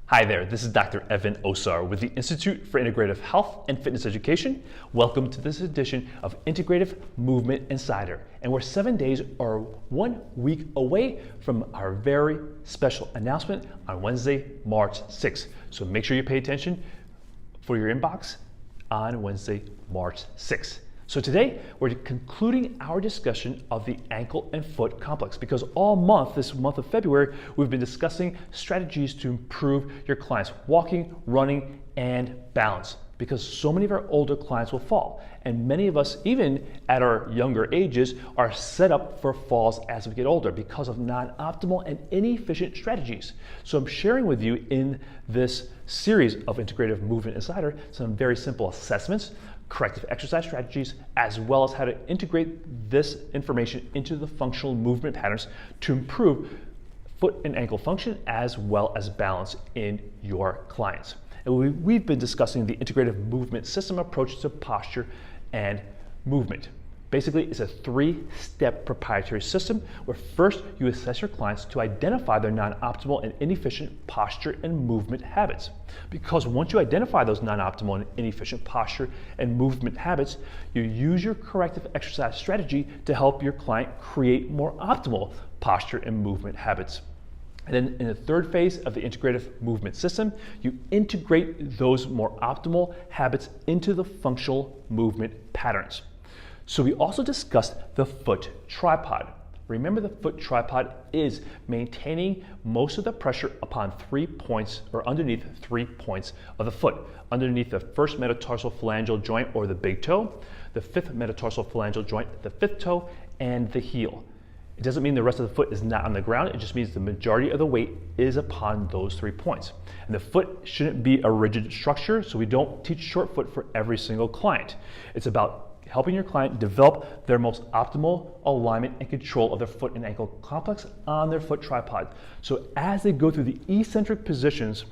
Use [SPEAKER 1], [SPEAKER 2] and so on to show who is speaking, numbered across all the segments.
[SPEAKER 1] Hi there, this is Dr. Evan Osar with the Institute for Integrative Health and Fitness Education. Welcome to this edition of Integrative Movement Insider. And we're 7 days or 1 week away from our very special announcement on Wednesday, March 6th. So make sure you pay attention for your inbox on Wednesday, March 6th. So today, we're concluding our discussion of the ankle and foot complex because all month, this month of February, we've been discussing strategies to improve your clients' walking, running, and balance because so many of our older clients will fall. And many of us, even at our younger ages, are set up for falls as we get older because of non-optimal and inefficient strategies. So I'm sharing with you in this series of Integrative Movement Insider some very simple assessments, corrective exercise strategies, as well as how to integrate this information into the functional movement patterns to improve foot and ankle function as well as balance in your clients. And we've been discussing the integrative movement system approach to posture and movement. Basically, it's a 3-step proprietary system where first you assess your clients to identify their non-optimal and inefficient posture and movement habits. Because once you identify those non-optimal and inefficient posture and movement habits, you use your corrective exercise strategy to help your client create more optimal posture and movement habits. And then in the third phase of the integrative movement system, you integrate those more optimal habits into the functional movement patterns. So we also discussed the foot tripod. Remember, the foot tripod is maintaining most of the pressure upon 3 points or underneath 3 points of the foot, underneath the first metatarsal phalangeal joint or the big toe, the fifth metatarsal phalangeal joint, the fifth toe, and the heel. It doesn't mean the rest of the foot is not on the ground. It just means the majority of the weight is upon those 3 points. And the foot shouldn't be a rigid structure, so we don't teach short foot for every single client. It's about helping your client develop their most optimal alignment and control of their foot and ankle complex on their foot tripod. So as they go through the eccentric positions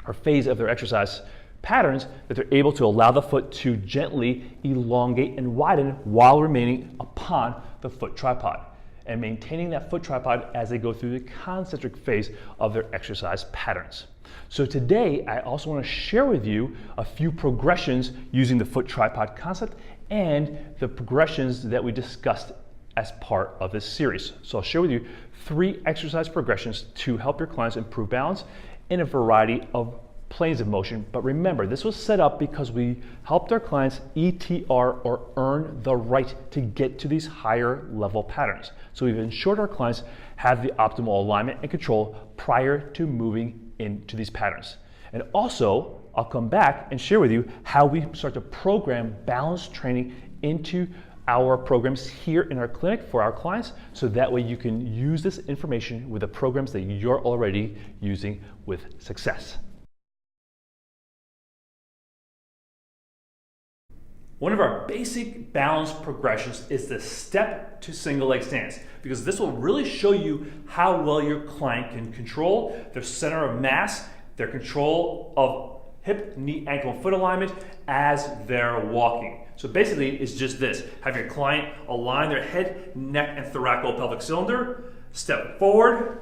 [SPEAKER 1] or phase of their exercise patterns, that they're able to allow the foot to gently elongate and widen while remaining upon the foot tripod and maintaining that foot tripod as they go through the concentric phase of their exercise patterns. So today, I also want to share with you a few progressions using the foot tripod concept and the progressions that we discussed as part of this series. So I'll share with you 3 exercise progressions to help your clients improve balance in a variety of planes of motion. But remember, this was set up because we helped our clients ETR or earn the right to get to these higher level patterns. So we've ensured our clients have the optimal alignment and control prior to moving into these patterns. And also, I'll come back and share with you how we start to program balance training into our programs here in our clinic for our clients, so that way you can use this information with the programs that you're already using with success. One of our basic balance progressions is the step to single leg stance, because this will really show you how well your client can control their center of mass, their control of hip, knee, ankle, and foot alignment as they're walking. So basically, it's just this. Have your client align their head, neck, and thoracolpelvic cylinder, step forward,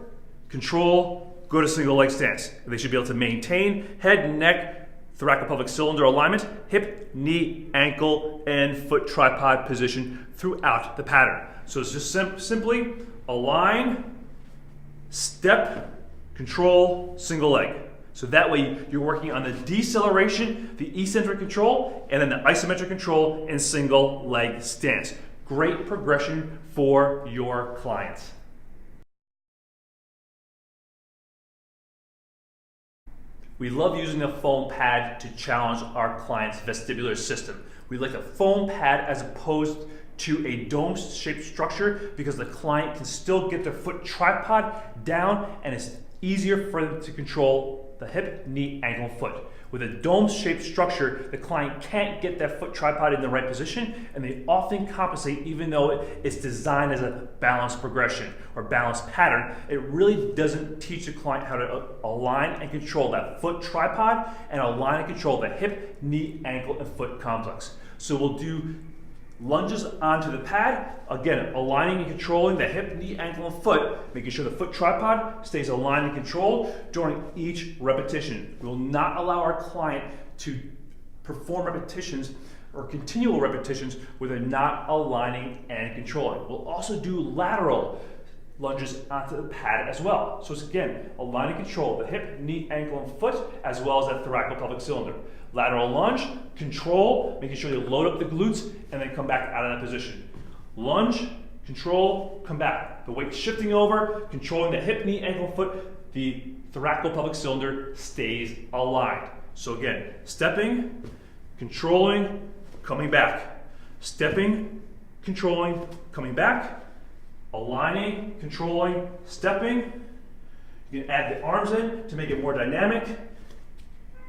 [SPEAKER 1] control, go to single leg stance. They should be able to maintain head, neck, thoracolpelvic cylinder alignment, hip, knee, ankle, and foot tripod position throughout the pattern. So it's just simply align, step, control, single leg. So that way you're working on the deceleration, the eccentric control, and then the isometric control and single leg stance. Great progression for your clients. We love using a foam pad to challenge our client's vestibular system. We like a foam pad as opposed to a dome-shaped structure because the client can still get their foot tripod down and it's easier for them to control the hip, knee, ankle, foot. With a dome-shaped structure, the client can't get that foot tripod in the right position, and they often compensate even though it's designed as a balanced progression or balanced pattern. It really doesn't teach the client how to align and control that foot tripod and align and control the hip, knee, ankle, and foot complex. So we'll do Lunges onto the pad, again, aligning and controlling the hip, knee, ankle, and foot, making sure the foot tripod stays aligned and controlled during each repetition. We will not allow our client to perform repetitions or continual repetitions where they're not aligning and controlling. We'll also do lateral lunges onto the pad as well. So it's again, align and control the hip, knee, ankle, and foot, as well as that thoracolpelvic cylinder. Lateral lunge, control, making sure you load up the glutes, and then come back out of that position. Lunge, control, come back. The weight shifting over, controlling the hip, knee, ankle, foot, the thoracolpelvic cylinder stays aligned. So again, stepping, controlling, coming back. Stepping, controlling, coming back. Aligning, controlling, stepping. You can add the arms in to make it more dynamic.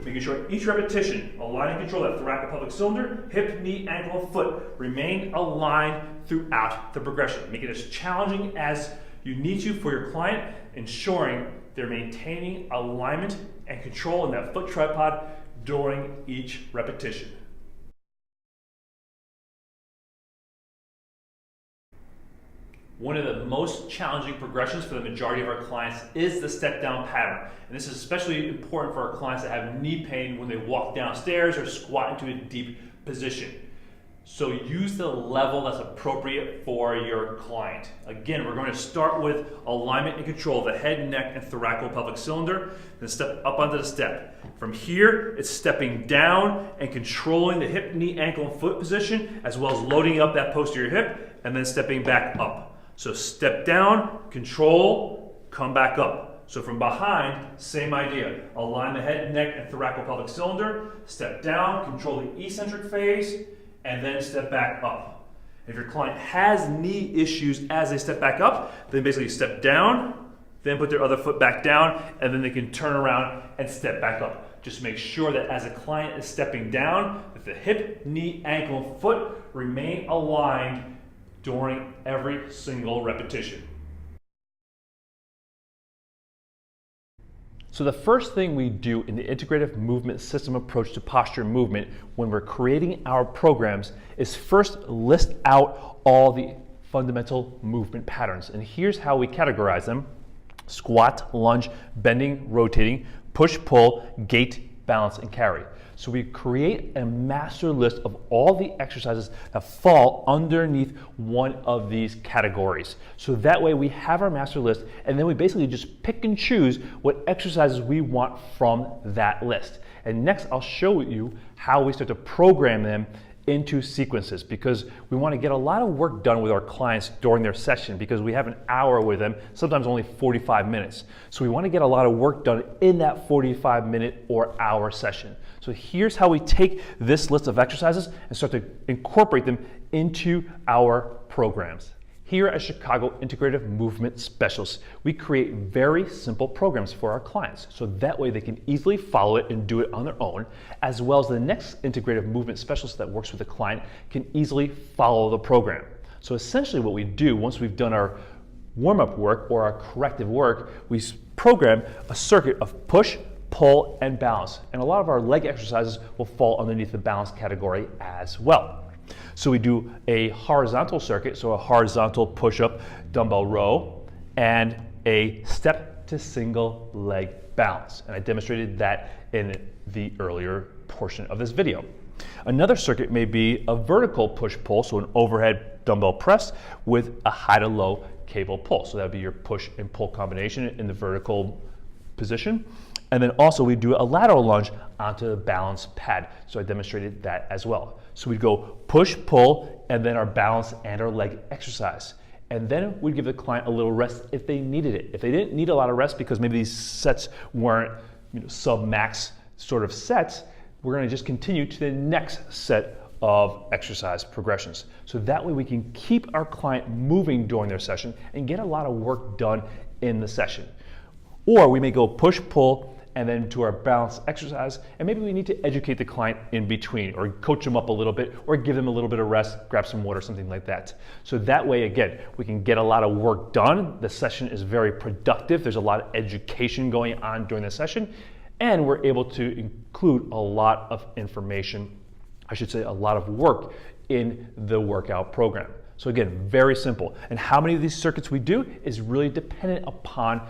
[SPEAKER 1] Making sure each repetition, align and control that thoracolpelvic cylinder, hip, knee, ankle, and foot remain aligned throughout the progression. Make it as challenging as you need to for your client, ensuring they're maintaining alignment and control in that foot tripod during each repetition. One of the most challenging progressions for the majority of our clients is the step down pattern. And this is especially important for our clients that have knee pain when they walk downstairs or squat into a deep position. So use the level that's appropriate for your client. Again, we're going to start with alignment and control of the head, neck, and thoracolpelvic cylinder, then step up onto the step. From here, it's stepping down and controlling the hip, knee, ankle, and foot position, as well as loading up that posterior hip, and then stepping back up. So step down, control, come back up. So from behind, same idea. Align the head, neck, and thoracolpelvic cylinder, step down, control the eccentric phase, and then step back up. If your client has knee issues as they step back up, then basically step down, then put their other foot back down, and then they can turn around and step back up. Just make sure that as a client is stepping down, that the hip, knee, ankle, and foot remain aligned during every single repetition. So the first thing we do in the integrative movement system approach to posture movement when we're creating our programs is first list out all the fundamental movement patterns. And here's how we categorize them: squat, lunge, bending, rotating, push, pull, gait, balance, and carry. So we create a master list of all the exercises that fall underneath one of these categories. So that way we have our master list, and then we basically just pick and choose what exercises we want from that list. And next I'll show you how we start to program them into sequences, because we want to get a lot of work done with our clients during their session, because we have an hour with them, sometimes only 45 minutes. So we want to get a lot of work done in that 45-minute or hour session. So here's how we take this list of exercises and start to incorporate them into our programs. Here at Chicago Integrative Movement Specialists, we create very simple programs for our clients, so that way they can easily follow it and do it on their own, as well as the next integrative movement specialist that works with the client can easily follow the program. So essentially what we do once we've done our warm-up work or our corrective work, we program a circuit of push, pull, and balance. And a lot of our leg exercises will fall underneath the balance category as well. So we do a horizontal circuit, so a horizontal push-up dumbbell row, and a step to single leg balance. And I demonstrated that in the earlier portion of this video. Another circuit may be a vertical push-pull, so an overhead dumbbell press with a high to low cable pull. So that would be your push and pull combination in the vertical position. And then also we do a lateral lunge onto the balance pad. So I demonstrated that as well. So we'd go push, pull, and then our balance and our leg exercise. And then we'd give the client a little rest if they needed it. If they didn't need a lot of rest because maybe these sets weren't sub-max sort of sets, we're gonna just continue to the next set of exercise progressions. So that way we can keep our client moving during their session and get a lot of work done in the session. Or we may go push, pull, and then to our balance exercise, and maybe we need to educate the client in between, or coach them up a little bit, or give them a little bit of rest, grab some water, something like that. So that way, again, we can get a lot of work done. The session is very productive. There's a lot of education going on during the session, and we're able to include a lot of information, I should say a lot of work in the workout program. So again, very simple. And how many of these circuits we do is really dependent upon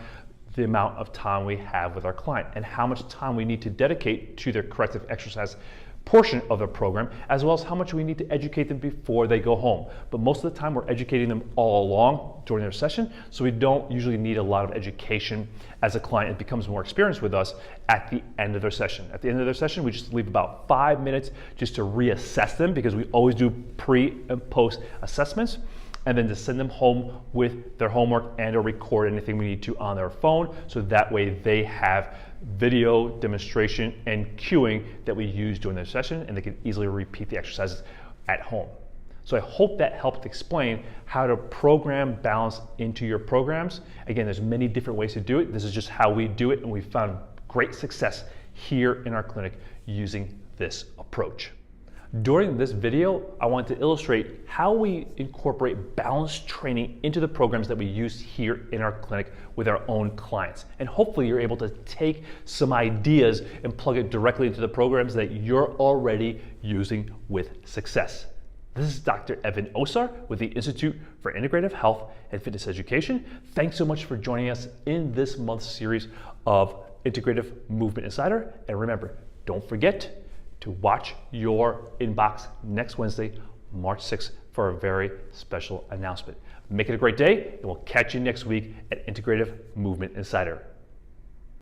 [SPEAKER 1] the amount of time we have with our client and how much time we need to dedicate to their corrective exercise portion of the program, as well as how much we need to educate them before they go home. But most of the time we're educating them all along during their session, so we don't usually need a lot of education as a client becomes more experienced with us at the end of their session. At the end of their session, we just leave about 5 minutes just to reassess them, because we always do pre and post assessments, and then to send them home with their homework and or record anything we need to on their phone, so that way they have video demonstration and cueing that we use during their session, and they can easily repeat the exercises at home. So I hope that helped explain how to program balance into your programs. Again, there's many different ways to do it. This is just how we do it, and we've found great success here in our clinic using this approach. During this video, I want to illustrate how we incorporate balance training into the programs that we use here in our clinic with our own clients. And hopefully you're able to take some ideas and plug it directly into the programs that you're already using with success. This is Dr. Evan Osar with the Institute for Integrative Health and Fitness Education. Thanks so much for joining us in this month's series of Integrative Movement Insider. And remember, don't forget to watch your inbox next Wednesday, March 6th, for a very special announcement. Make it a great day, and we'll catch you next week at Integrative Movement Insider.